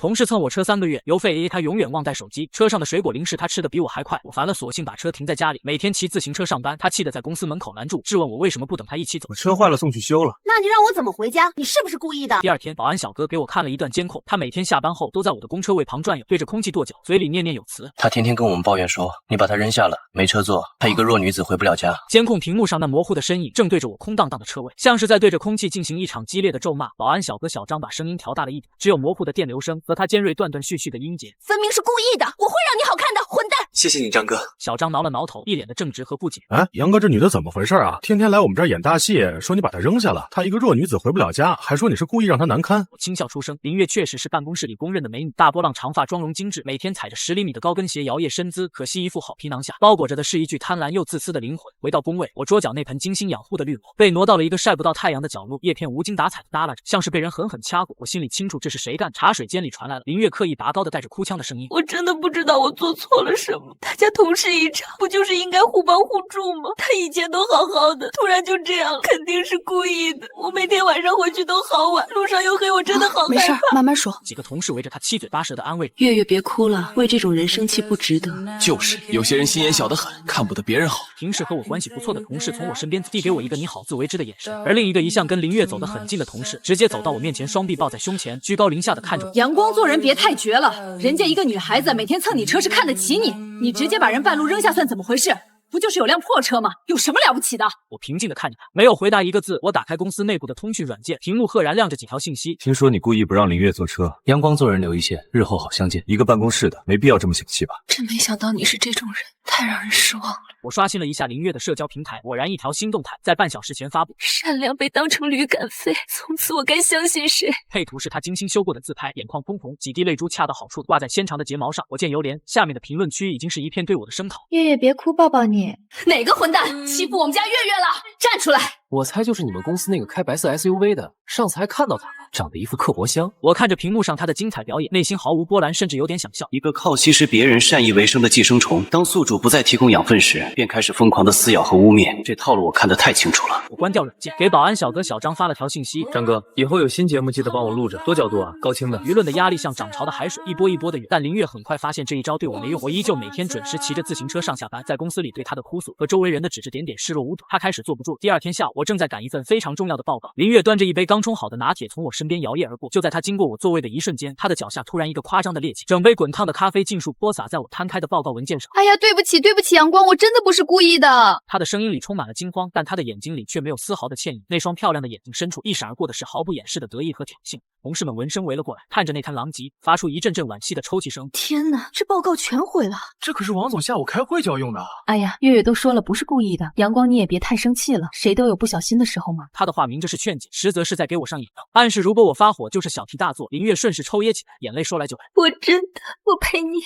同事蹭我车3个月，油费他永远忘带手机，车上的水果零食他吃的比我还快。我烦了，索性把车停在家里，每天骑自行车上班。他气得在公司门口拦住，质问我为什么不等他一起走。我车坏了，送去修了。那你让我怎么回家？你是不是故意的？第二天，保安小哥给我看了一段监控，他每天下班后都在我的公车位旁转悠，对着空气跺脚，嘴里念念有词。他天天跟我们抱怨说，你把他扔下了，没车坐，他一个弱女子回不了家。监控屏幕上那模糊的身影正对着我空荡荡的车位，像是在对着空气进行一场激烈的咒骂。保安小哥小张把声音调大了一点，只有模糊的电流声和他尖锐断断续续的音节。分明是故意的，我会让你好看的，混蛋！谢谢你，张哥。小张挠了挠头，一脸的正直和不解。哎，杨哥，这女的怎么回事啊？天天来我们这儿演大戏，说你把她扔下了，她一个弱女子回不了家，还说你是故意让她难堪。我轻笑出声，林月确实是办公室里公认的美女，大波浪长发，妆容精致，每天踩着10厘米的高跟鞋摇曳身姿，可惜一副好皮囊下包裹着的是一具贪婪又自私的灵魂。回到工位，我桌角那盆精心养护的绿萝被挪到了一个晒不到太阳的角落，叶片无精打采的耷拉着，像是被人狠狠掐过。我心里清楚这是谁干。茶水间里传来了林月刻意拔高的带着哭腔的声音：我真的不知道我做错了什么，大家同事一场，不就是应该互帮互助吗？他以前都好好的，突然就这样，肯定是故意的。我每天晚上回去都好晚，路上又黑，我真的好害怕。没事，慢慢说。几个同事围着他七嘴八舌的安慰：月月别哭了，为这种人生气不值得。就是有些人心眼小得很，看不得别人好。平时和我关系不错的同事从我身边递给我一个你好自为之的眼神，而另一个一向跟林月走得很近的同事直接走到我面前，双臂抱在胸前，居高临下的看着我。阳光做人别太绝了，人家一个女孩子每天蹭你车是看得起你，你直接把人半路扔下算怎么回事？不就是有辆破车吗？有什么了不起的？我平静地看着他，没有回答一个字。我打开公司内部的通讯软件，屏幕赫然亮着几条信息。听说你故意不让林月坐车，阳光做人留一线，日后好相见。一个办公室的，没必要这么小气吧？真没想到你是这种人，太让人失望了。我刷新了一下林月的社交平台，果然一条新动态在半小时前发布：善良被当成驴赶飞，从此我该相信谁？配图是他精心修过的自拍，眼眶通红，几滴泪珠恰到好处挂在纤长的睫毛上。我见犹怜，下面的评论区已经是一片对我的声讨。月月别哭，抱抱你。哪个混蛋欺负我们家月月了？站出来！我猜就是你们公司那个开白色 SUV 的，上次还看到他了，长得一副刻薄相。我看着屏幕上他的精彩表演，内心毫无波澜，甚至有点想笑。一个靠吸食别人善意为生的寄生虫，当宿主不再提供养分时，便开始疯狂的撕咬和污蔑。这套路我看得太清楚了。我关掉软件，给保安小哥小张发了条信息：张哥，以后有新节目记得帮我录着，多角度啊，高清的。舆论的压力像涨潮的海水，一波一波的涌。但林月很快发现这一招对我没用，我依旧每天准时骑着自行车上下班，在公司里对他的哭诉和周围人的指指点点视若无睹。他开始坐不住。第二天下午，我正在赶一份非常重要的报告，林月端着一杯刚冲好的拿铁从我身边摇曳而过。就在他经过我座位的一瞬间，他的脚下突然一个夸张的趔趄，整杯滚烫的咖啡尽数泼洒在我摊开的报告文件上。哎呀，对不起，对不起，阳光，我真的不是故意的。他的声音里充满了惊慌，但他的眼睛里却没有丝毫的歉意，那双漂亮的眼睛深处一闪而过的是毫不掩饰的得意和挑衅。同事们闻声围了过来，看着那滩狼藉，发出一阵阵惋惜的抽泣声。天哪，这报告全毁了！这可是王总下午开会就要用的。哎呀，月月都说了不是故意的，阳光你也别太生气了，谁都有不小心的时候嘛。他的话明着是劝解，实则是在给我上引导，暗示如果我发火就是小题大做。林月顺势抽噎起来，眼泪说来就来。我真的，我陪你，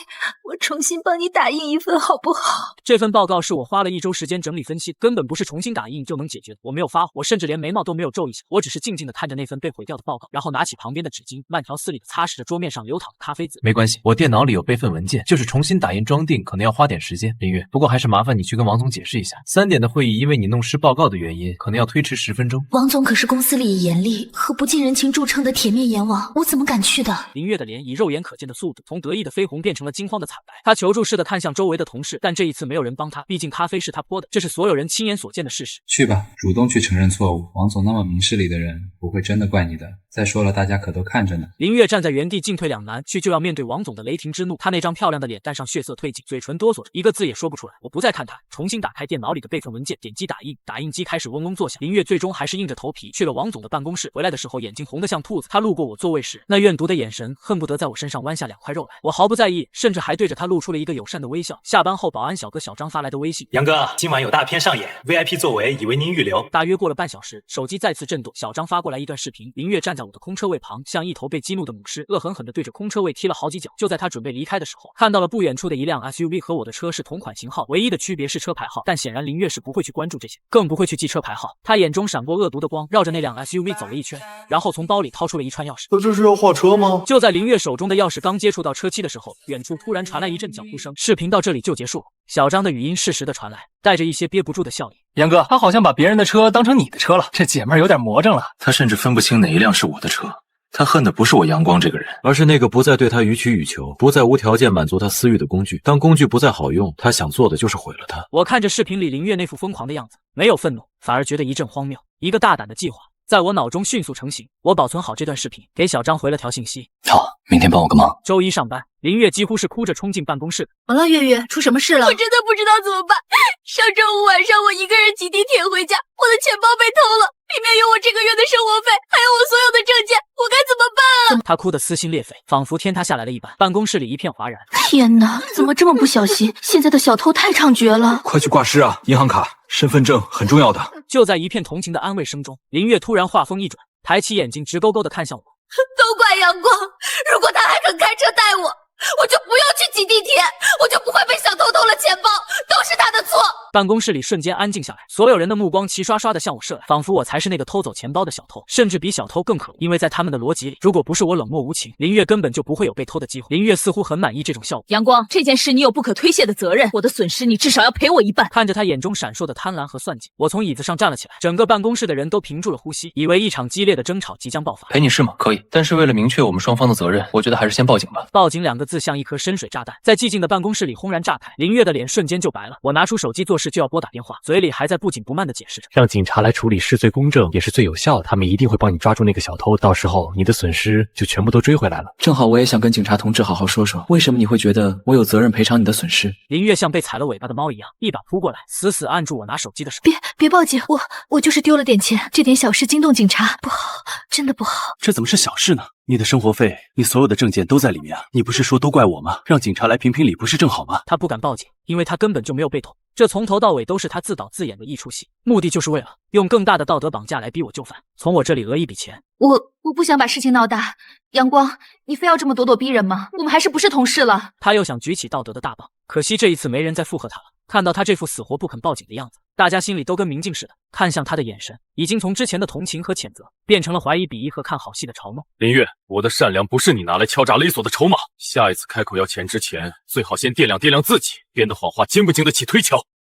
我重新帮你打印一份好不好？这份报告是我花了1周时间整理分析，根本不是重新打印就能解决的。我没有发火，我甚至连眉毛都没有皱一下，我只是静静地看着那份被毁掉的报告，然后拿起旁边的纸巾，慢条斯理地擦拭着桌面上流淌的咖啡渍。没关系，我电脑里有备份文件，就是重新打印装订可能要花点时间。林月，不过还是麻烦你去跟王总解释一下，3点的会议因为你弄湿报告的原因，可能要推迟10分钟。王总可是公司里以严厉和不近人情著称的铁面阎王，我怎么敢去的？林月的脸以肉眼可见的速度从得意的绯红变成了惊慌的惨白，她求助似的看向周围的同事，但这一次没有人帮她，毕竟咖啡是她泼的，这是所有人亲眼所见的事实。去吧，主动去承认错误，王总那么明事理的人不会真的怪你的。再说了，大家可都看着呢。林月站在原地进退两难，去就要面对王总的雷霆之怒，她那张漂亮的脸蛋上血色褪尽，嘴唇哆嗦着，一个字也说不出来。我不再看她，重新打开电脑里的备份文件，点击打印，打印机开始嗡嗡作响。林月最终还是硬着头皮去了王总的办公室，回来的时候眼睛红得像兔子。她路过我座位时，那怨毒的眼神恨不得在我身上剜下2块肉来。我毫不在意，甚至还对着她露出了一个友善的微笑。下班后，保安小哥小张发来的微信：杨哥，今晚有大片上演 ，VIP 座位已为您预留。大约过了半小时，手机再次震动，小张发过来一段视频，林月站在我的空车位旁，像一头被激怒的母狮，恶狠狠地对着空车位踢了好几脚。就在他准备离开的时候，看到了不远处的一辆 SUV 和我的车是同款型号，唯一的区别是车牌号，但显然林月是不会去关注这些，更不会去记车牌号。他眼中闪过恶毒的光，绕着那辆 SUV 走了一圈，然后从包里掏出了一串钥匙。这是要换车吗？就在林月手中的钥匙刚接触到车漆的时候，远处突然传来一阵脚步声。视频到这里就结束了。小张的语音适时的传来，带着一些憋不住的笑意。杨哥，他好像把别人的车当成你的车了，这姐妹儿有点魔怔了。他甚至分不清哪一辆是我的车。他恨的不是我阳光这个人，而是那个不再对他予取予求，不再无条件满足他私欲的工具。当工具不再好用，他想做的就是毁了他。我看着视频里林月那副疯狂的样子，没有愤怒，反而觉得一阵荒谬。一个大胆的计划在我脑中迅速成型。我保存好这段视频，给小张回了条信息。好，明天帮我个忙。周一上班，林月几乎是哭着冲进办公室。完了，月月，出什么事了？我真的不知道怎么办。上周五晚上，我一个人挤地铁回家，我的钱包被偷了，里面有我这个月的生活费，还有我所有的证件，我该怎么办啊？他哭得撕心裂肺，仿佛天塌下来了一般。办公室里一片哗然。天哪，怎么这么不小心？现在的小偷太猖獗了！快去挂失啊！银行卡、身份证很重要的。就在一片同情的安慰声中，林月突然话锋一转，抬起眼睛直勾勾地看向我。都怪阳光，如果他还肯开车带我，我就不用去挤地铁，我就不会被小偷偷了钱包，都是他的错。办公室里瞬间安静下来，所有人的目光齐刷刷地向我射来，仿佛我才是那个偷走钱包的小偷，甚至比小偷更可恶。因为在他们的逻辑里，如果不是我冷漠无情，林月根本就不会有被偷的机会。林月似乎很满意这种效果。阳光，这件事你有不可推卸的责任，我的损失你至少要赔我一半。看着他眼中闪烁的贪婪和算计，我从椅子上站了起来，整个办公室的人都屏住了呼吸，以为一场激烈的争吵即将爆发。赔你是吗？可以，但是为了明确我们双方的责任，我觉得还是先报警吧。报警两个字像一颗深水炸弹，在寂静的办公室里轰然炸开。林月的脸瞬间就白了，我拿出手机做事就要拨打电话，嘴里还在不紧不慢地解释着，让警察来处理是最公正也是最有效的，他们一定会帮你抓住那个小偷，到时候你的损失就全部都追回来了。正好我也想跟警察同志好好说说，为什么你会觉得我有责任赔偿你的损失？林月像被踩了尾巴的猫一样，一把扑过来，死死按住我拿手机的手。别报警，我就是丢了点钱，这点小事惊动警察，不好，真的不好。这怎么是小事呢？你的生活费，你所有的证件都在里面啊！你不是说都怪我吗？让警察来评评理不是正好吗？他不敢报警，因为他根本就没有被捅，这从头到尾都是他自导自演的一出戏，目的就是为了用更大的道德绑架来逼我就范，从我这里讹一笔钱。我不想把事情闹大，阳光，你非要这么咄咄逼人吗？我们还是不是同事了？他又想举起道德的大棒，可惜这一次没人再附和他了。看到他这副死活不肯报警的样子，大家心里都跟明镜似的，看向他的眼神已经从之前的同情和谴责，变成了怀疑、鄙夷和看好戏的嘲弄。林月，我的善良不是你拿来敲诈勒索的筹码，下一次开口要钱之前，最好先掂量掂量自己编的谎话经不经得起推敲。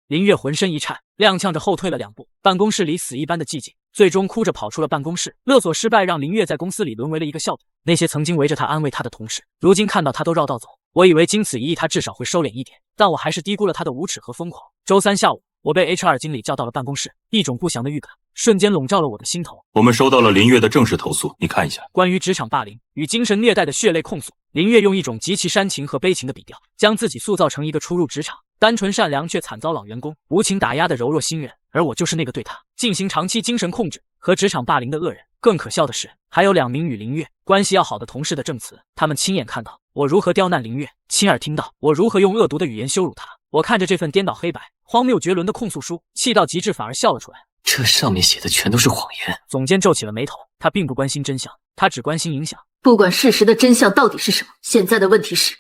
林月浑身一颤，踉跄着后退了2步，办公室里死一般的寂静，最终哭着跑出了办公室。勒索失败让林月在公司里沦为了一个笑柄，那些曾经围着他安慰他的同事，如今看到他都绕道走。我以为经此一役他至少会收敛一点，但我还是低估了他的无耻和疯狂。周三下午，我被 HR 经理叫到了办公室，一种不祥的预感瞬间笼罩了我的心头。我们收到了林月的正式投诉，你看一下。关于职场霸凌与精神虐待的血泪控诉，林月用一种极其煽情和悲情的笔调，将自己塑造成一个初入职场、单纯善良却惨遭老员工无情打压的柔弱新人，而我就是那个对他进行长期精神控制和职场霸凌的恶人。更可笑的是，还有2名与林月关系要好的同事的证词，他们亲眼看到我如何刁难林月，亲耳听到我如何用恶毒的语言羞辱她。我看着这份颠倒黑白、荒谬绝伦的控诉书，气到极致，反而笑了出来。这上面写的全都是谎言。总监皱起了眉头，他并不关心真相，他只关心影响。不管事实的真相到底是什么，现在的问题是，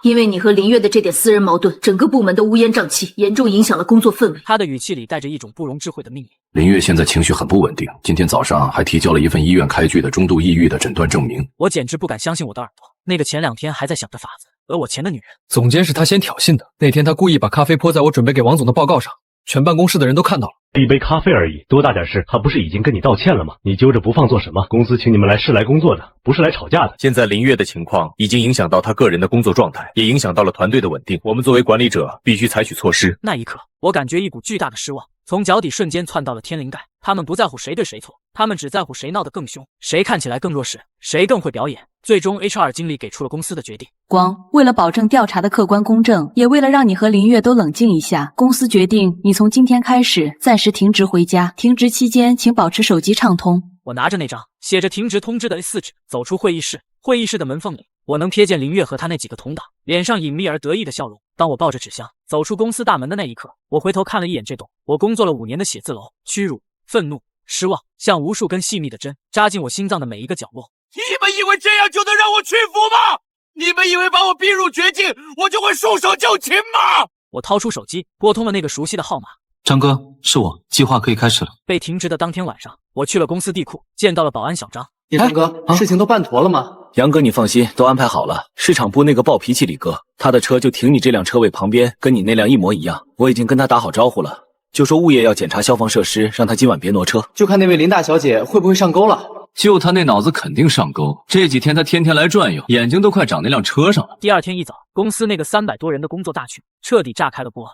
因为你和林月的这点私人矛盾，整个部门都乌烟瘴气，严重影响了工作氛围。他的语气里带着一种不容置喙的命令。林月现在情绪很不稳定，今天早上还提交了一份医院开具的中度抑郁的诊断证明。我简直不敢相信我的耳朵，那个前2天还在想着法子讹我钱的女人。总监是他先挑衅的，那天他故意把咖啡泼在我准备给王总的报告上，全办公室的人都看到了。一杯咖啡而已，多大点事？他不是已经跟你道歉了吗？你揪着不放做什么？公司请你们来是来工作的，不是来吵架的。现在林月的情况已经影响到他个人的工作状态，也影响到了团队的稳定。我们作为管理者，必须采取措施。那一刻，我感觉一股巨大的失望从脚底瞬间窜到了天灵盖。他们不在乎谁对谁错，他们只在乎谁闹得更凶，谁看起来更弱势，谁更会表演。最终 HR 经理给出了公司的决定。光，为了保证调查的客观公正，也为了让你和林月都冷静一下，公司决定你从今天开始暂时停职回家，停职期间请保持手机畅通。我拿着那张写着停职通知的 A4 纸走出会议室，会议室的门缝里，我能瞥见林月和他那几个同党脸上隐秘而得意的笑容。当我抱着纸箱走出公司大门的那一刻，我回头看了一眼这栋我工作了5年的写字楼，屈辱、愤怒、失望像无数根细密的针扎进我心脏的每一个角落。你们以为这样就能让我屈服吗？你们以为把我逼入绝境，我就会束手就擒吗？我掏出手机拨通了那个熟悉的号码。张哥，是我，计划可以开始了。被停职的当天晚上，我去了公司地库，见到了保安小张。张哥，事情都办妥了吗？杨哥，你放心，都安排好了。市场部那个暴脾气李哥，他的车就停你这辆车位旁边，跟你那辆一模一样。我已经跟他打好招呼了，就说物业要检查消防设施，让他今晚别挪车。就看那位林大小姐会不会上钩了。就他那脑子肯定上钩。这几天他天天来转悠，眼睛都快长那辆车上了。第二天一早，公司那个300多人的工作大群彻底炸开了锅。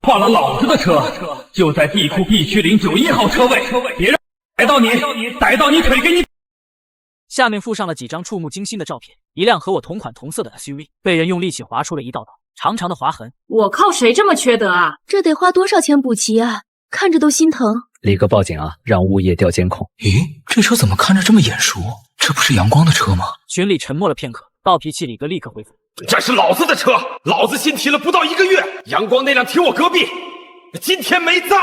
换了老子的车，就在地库 B 区091号车位，别让逮到你腿给你。下面附上了几张触目惊心的照片，一辆和我同款同色的 SUV 被人用利器划出了一道道长长的划痕。我靠，谁这么缺德啊？这得花多少钱补齐啊？看着都心疼。李哥报警啊，让物业调监控。咦，这车怎么看着这么眼熟？这不是阳光的车吗？群里沉默了片刻，暴脾气李哥立刻回复：这是老子的车，老子新提了不到1个月，阳光那辆停我隔壁，今天没在。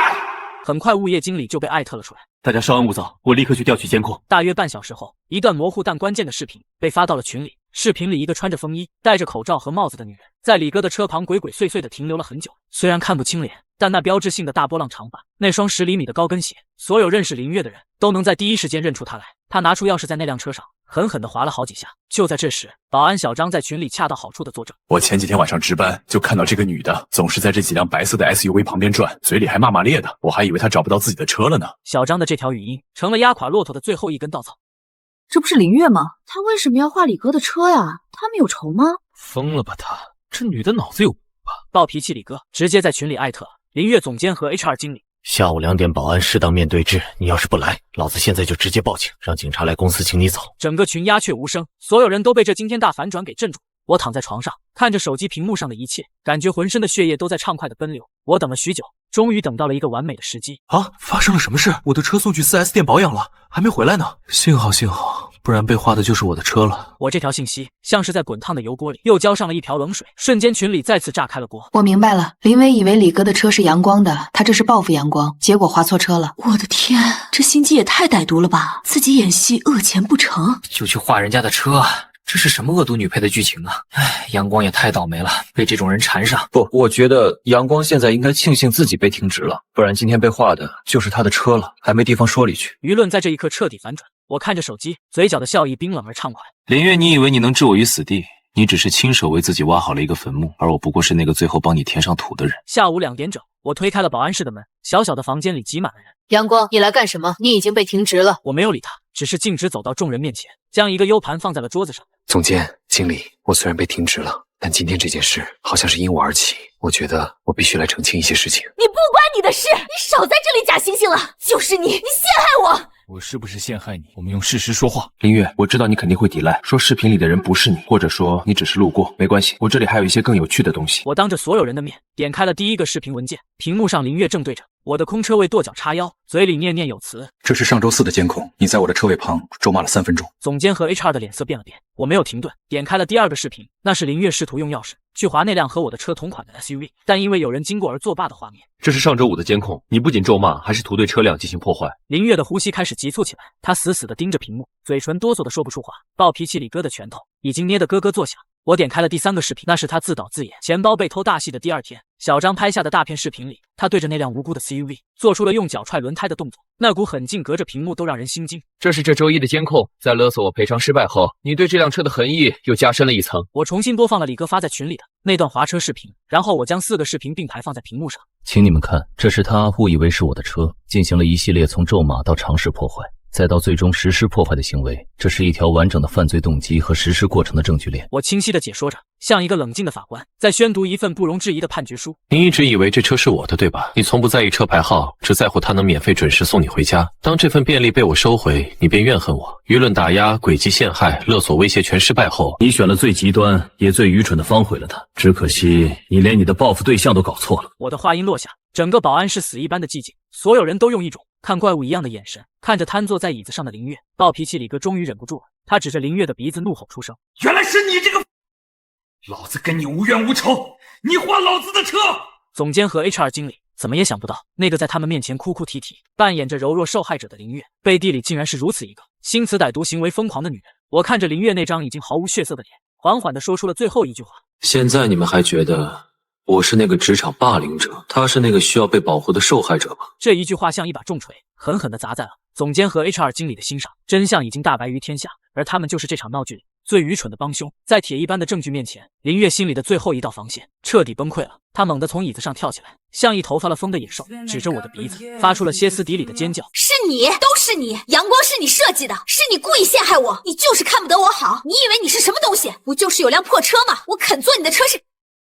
很快物业经理就被艾特了出来。大家稍安勿躁，我立刻去调取监控。大约半小时后，一段模糊但关键的视频被发到了群里。视频里，一个穿着风衣、戴着口罩和帽子的女人，在李哥的车旁鬼鬼祟祟地停留了很久。虽然看不清脸，但那标志性的大波浪长发，那双10厘米的高跟鞋，所有认识林月的人都能在第一时间认出她来。他拿出钥匙在那辆车上狠狠地划了好几下。就在这时，保安小张在群里恰到好处地作证：我前几天晚上值班，就看到这个女的总是在这几辆白色的 SUV 旁边转，嘴里还骂骂咧的，我还以为她找不到自己的车了呢。小张的这条语音成了压垮骆驼的最后一根稻草。这不是林月吗？他为什么要画李哥的车呀？他们有仇吗？疯了吧他？这女的脑子有病吧？暴脾气李哥直接在群里艾特林月总监和 HR 经理。下午2点保安适当面对质，你要是不来，老子现在就直接报警，让警察来公司请你走。整个群鸦雀无声，所有人都被这惊天大反转给镇住。我躺在床上，看着手机屏幕上的一切，感觉浑身的血液都在畅快的奔流。我等了许久，终于等到了一个完美的时机。啊，发生了什么事？我的车送去4S店保养了，还没回来呢。幸好，不然被划的就是我的车了。我这条信息像是在滚烫的油锅里又浇上了一瓢冷水，瞬间群里再次炸开了锅。我明白了，林薇以为李哥的车是阳光的，他这是报复阳光，结果划错车了。我的天，这心机也太歹毒了吧！自己演戏恶钱不成，就去划人家的车。这是什么恶毒女配的剧情啊！唉，阳光也太倒霉了，被这种人缠上。不，我觉得阳光现在应该庆幸自己被停职了，不然今天被划的就是他的车了，还没地方说理去。舆论在这一刻彻底反转，我看着手机，嘴角的笑意冰冷而畅快。林月，你以为你能置我于死地？你只是亲手为自己挖好了一个坟墓，而我不过是那个最后帮你填上土的人。下午2点整，我推开了保安室的门，小小的房间里挤满了人。阳光，你来干什么？你已经被停职了。我没有理他，只是径直走到众人面前，将一个 U 盘放在了桌子上。总监、经理，我虽然被停职了，但今天这件事好像是因我而起，我觉得我必须来澄清一些事情。你不关你的事，你少在这里假惺惺了，就是你陷害我。我是不是陷害你？我们用事实说话。林月，我知道你肯定会抵赖，说视频里的人不是你，或者说你只是路过，没关系，我这里还有一些更有趣的东西。我当着所有人的面点开了第一个视频文件，屏幕上林月正对着我的空车位跺脚叉腰，嘴里念念有词。这是上周4的监控，你在我的车位旁咒骂了3分钟。总监和 HR 的脸色变了变，我没有停顿，点开了第二个视频，那是林月试图用钥匙去划那辆和我的车同款的 SUV， 但因为有人经过而作罢的画面。这是上周5的监控，你不仅咒骂，还是图对车辆进行破坏。林月的呼吸开始急促起来，她死死地盯着屏幕，嘴唇哆嗦地说不出话。暴脾气李哥的拳头已经捏得咯咯作响。我点开了第3个视频，那是他自导自演钱包被偷大戏的第2天。小张拍下的大片视频里，他对着那辆无辜的 CUV 做出了用脚踹轮胎的动作，那股狠劲隔着屏幕都让人心惊。这是这周1的监控，在勒索我赔偿失败后，你对这辆车的恨意又加深了一层。我重新播放了李哥发在群里的那段划车视频，然后我将4个视频并排放在屏幕上。请你们看，这是他误以为是我的车，进行了一系列从咒骂到尝试破坏，再到最终实施破坏的行为，这是一条完整的犯罪动机和实施过程的证据链。我清晰地解说着，像一个冷静的法官在宣读一份不容置疑的判决书。你一直以为这车是我的，对吧？你从不在意车牌号，只在乎它能免费准时送你回家。当这份便利被我收回，你便怨恨我。舆论打压、诡计陷害、勒索威胁全失败后，你选了最极端也最愚蠢的方毁了它。只可惜你连你的报复对象都搞错了。我的话音落下，整个保安室死一般的寂静，所有人都用一种看怪物一样的眼神看着瘫坐在椅子上的林月。暴脾气李哥终于忍不住了，他指着林月的鼻子怒吼出声：原来是你这个，老子跟你无冤无仇，你划老子的车！总监和 HR 经理怎么也想不到，那个在他们面前哭哭啼啼扮演着柔弱受害者的林月，背地里竟然是如此一个心慈歹毒行为疯狂的女人。我看着林月那张已经毫无血色的脸，缓缓地说出了最后一句话：现在你们还觉得我是那个职场霸凌者，他是那个需要被保护的受害者吗？这一句话像一把重锤，狠狠地砸在了总监和 HR 经理的心上。真相已经大白于天下，而他们就是这场闹剧里最愚蠢的帮凶。在铁一般的证据面前，林月心里的最后一道防线彻底崩溃了。他猛地从椅子上跳起来，像一头发了疯的野兽，指着我的鼻子，发出了歇斯底里的尖叫。是你，都是你，阳光是你设计的，是你故意陷害我，你就是看不得我好。你以为你是什么东西？不就是有辆破车吗？我肯坐你的车是，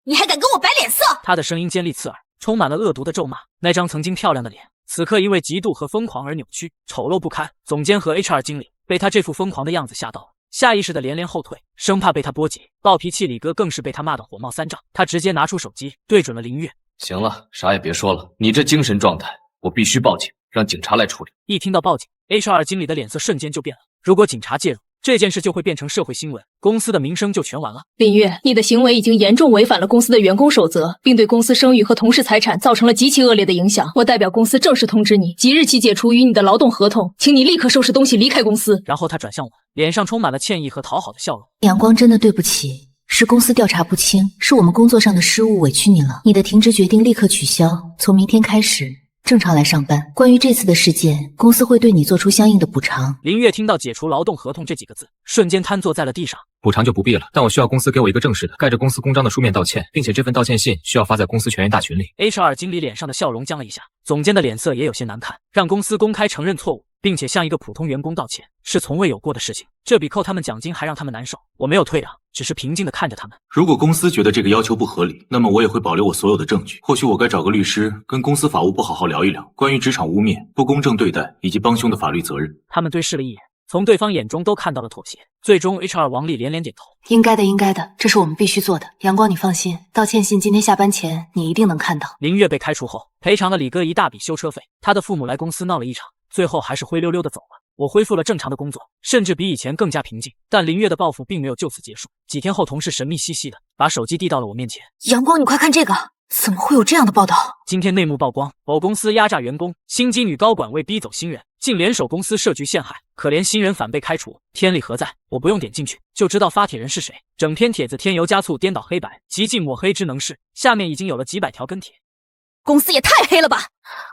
你还敢跟我摆脸色？他的声音尖利刺耳，充满了恶毒的咒骂。那张曾经漂亮的脸，此刻因为嫉妒和疯狂而扭曲，丑陋不堪。总监和 HR 经理被他这副疯狂的样子吓到了，下意识的连连后退，生怕被他波及。暴脾气李哥更是被他骂得火冒三丈，他直接拿出手机对准了林月。行了，啥也别说了，你这精神状态，我必须报警，让警察来处理。一听到报警 ，HR 经理的脸色瞬间就变了。如果警察介入，这件事就会变成社会新闻，公司的名声就全完了。林月，你的行为已经严重违反了公司的员工守则，并对公司声誉和同事财产造成了极其恶劣的影响。我代表公司正式通知你，即日起解除与你的劳动合同，请你立刻收拾东西离开公司。然后他转向我，脸上充满了歉意和讨好的笑容。阳光，真的对不起，是公司调查不清，是我们工作上的失误，委屈你了。你的停职决定立刻取消，从明天开始正常来上班。关于这次的事件，公司会对你做出相应的补偿。林月听到解除劳动合同这几个字，瞬间瘫坐在了地上。补偿就不必了，但我需要公司给我一个正式的、盖着公司公章的书面道歉，并且这份道歉信需要发在公司全员大群里。HR 经理脸上的笑容僵了一下，总监的脸色也有些难看。让公司公开承认错误，并且向一个普通员工道歉，是从未有过的事情，这比扣他们奖金还让他们难受。我没有退让，只是平静地看着他们。如果公司觉得这个要求不合理，那么我也会保留我所有的证据。或许我该找个律师，跟公司法务部好好聊一聊，关于职场污蔑、不公正对待以及帮凶的法律责任。他们对视了一眼，从对方眼中都看到了妥协。最终 HR 王丽连连点头。应该的，应该的，这是我们必须做的。阳光，你放心，道歉信今天下班前你一定能看到。林月被开除后，赔偿了李哥一大笔修车费。他的父母来公司闹了一场，最后还是灰溜溜的走了。我恢复了正常的工作，甚至比以前更加平静。但林月的报复并没有就此结束。几天后，同事神秘兮兮的把手机递到了我面前。阳光，你快看这个，怎么会有这样的报道？今天内幕曝光，某公司压榨员工，心机女高管为逼走新人，竟联手公司设局陷害，可怜新人反被开除，天理何在？我不用点进去就知道发帖人是谁。整篇帖子添油加醋，颠倒黑白，极尽抹黑之能事。下面已经有了几百条跟帖。公司也太黑了吧！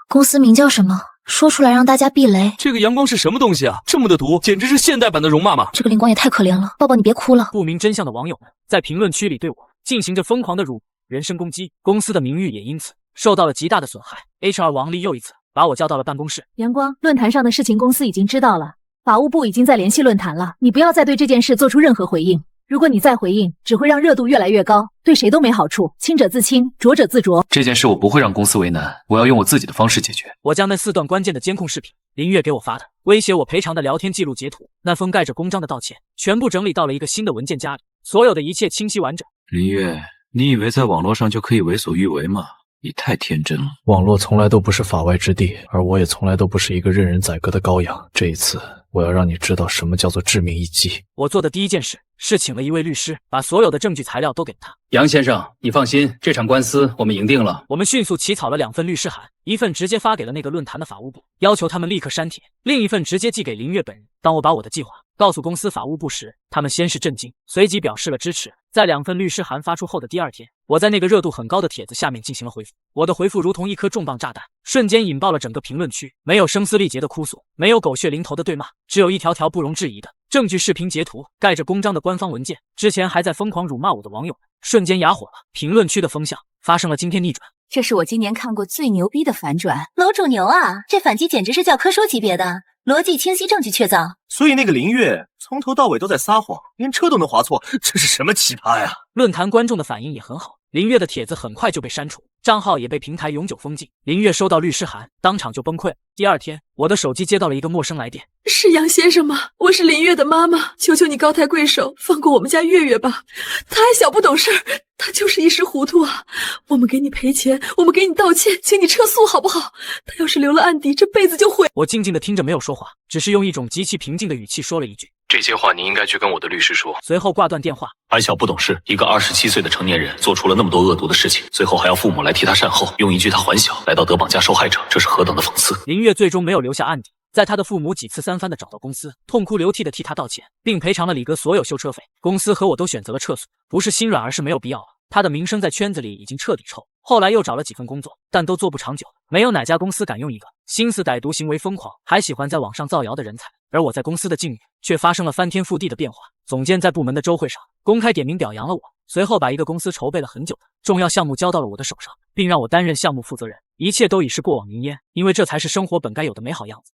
公司名叫什么？说出来让大家避雷。这个阳光是什么东西啊？这么的毒，简直是现代版的容妈妈。这个灵光也太可怜了，抱抱你别哭了。不明真相的网友们在评论区里对我进行着疯狂的辱人身攻击，公司的名誉也因此受到了极大的损害。HR 王丽又一次把我叫到了办公室。阳光，论坛上的事情公司已经知道了，法务部已经在联系论坛了，你不要再对这件事做出任何回应。如果你再回应，只会让热度越来越高，对谁都没好处。清者自清，浊者自浊。这件事我不会让公司为难，我要用我自己的方式解决。我将那4段关键的监控视频，林月给我发的，威胁我赔偿的聊天记录截图，那封盖着公章的道歉，全部整理到了一个新的文件夹里，所有的一切清晰完整。林月，你以为在网络上就可以为所欲为吗？你太天真了。网络从来都不是法外之地，而我也从来都不是一个任人宰割的羔羊。这一次，我要让你知道什么叫做致命一击。我做的第一件事是请了一位律师，把所有的证据材料都给他。杨先生，你放心，这场官司我们赢定了。我们迅速起草了2份律师函，一份直接发给了那个论坛的法务部，要求他们立刻删帖；另一份直接寄给林月本人。当我把我的计划告诉公司法务部时，他们先是震惊，随即表示了支持。在2份律师函发出后的第2天，我在那个热度很高的帖子下面进行了回复。我的回复如同一颗重磅炸弹，瞬间引爆了整个评论区。没有声嘶力竭的哭诉，没有狗血淋头的对骂，只有一条条不容置疑的证据视频截图，盖着公章的官方文件。之前还在疯狂辱骂我的网友们瞬间哑火了，评论区的风向发生了惊天逆转。这是我今年看过最牛逼的反转，楼主牛啊！这反击简直是教科书级别的，逻辑清晰，证据确凿。所以那个林月从头到尾都在撒谎，连车都能划错，这是什么奇葩呀？论坛观众的反应也很好，林月的帖子很快就被删除，账号也被平台永久封禁。林月收到律师函，当场就崩溃。第2天，我的手机接到了一个陌生来电。是杨先生吗？我是林月的妈妈，求求你高抬贵手，放过我们家月月吧。她还小不懂事儿，她就是一时糊涂啊。我们给你赔钱，我们给你道歉，请你撤诉好不好？她要是留了案底，这辈子就毁。我静静的听着没有说话，只是用一种极其平静的语气说了一句：这些话你应该去跟我的律师说。随后挂断电话。还小不懂事，一个27岁的成年人做出了那么多恶毒的事情，最后还要父母来替他善后，用一句他还小来到德绑架受害者，这是何等的讽刺。林月最终没有留下案底，在他的父母几次3番的找到公司，痛哭流涕的替他道歉，并赔偿了李哥所有修车费。公司和我都选择了撤诉，不是心软，而是没有必要了。他的名声在圈子里已经彻底臭。后来又找了几份工作，但都做不长久，没有哪家公司敢用一个心思歹毒、行为疯狂，还喜欢在网上造谣的人才。而我在公司的境遇却发生了翻天覆地的变化。总监在部门的周会上公开点名表扬了我，随后把一个公司筹备了很久的重要项目交到了我的手上，并让我担任项目负责人。一切都已是过往云烟，因为这才是生活本该有的美好样子。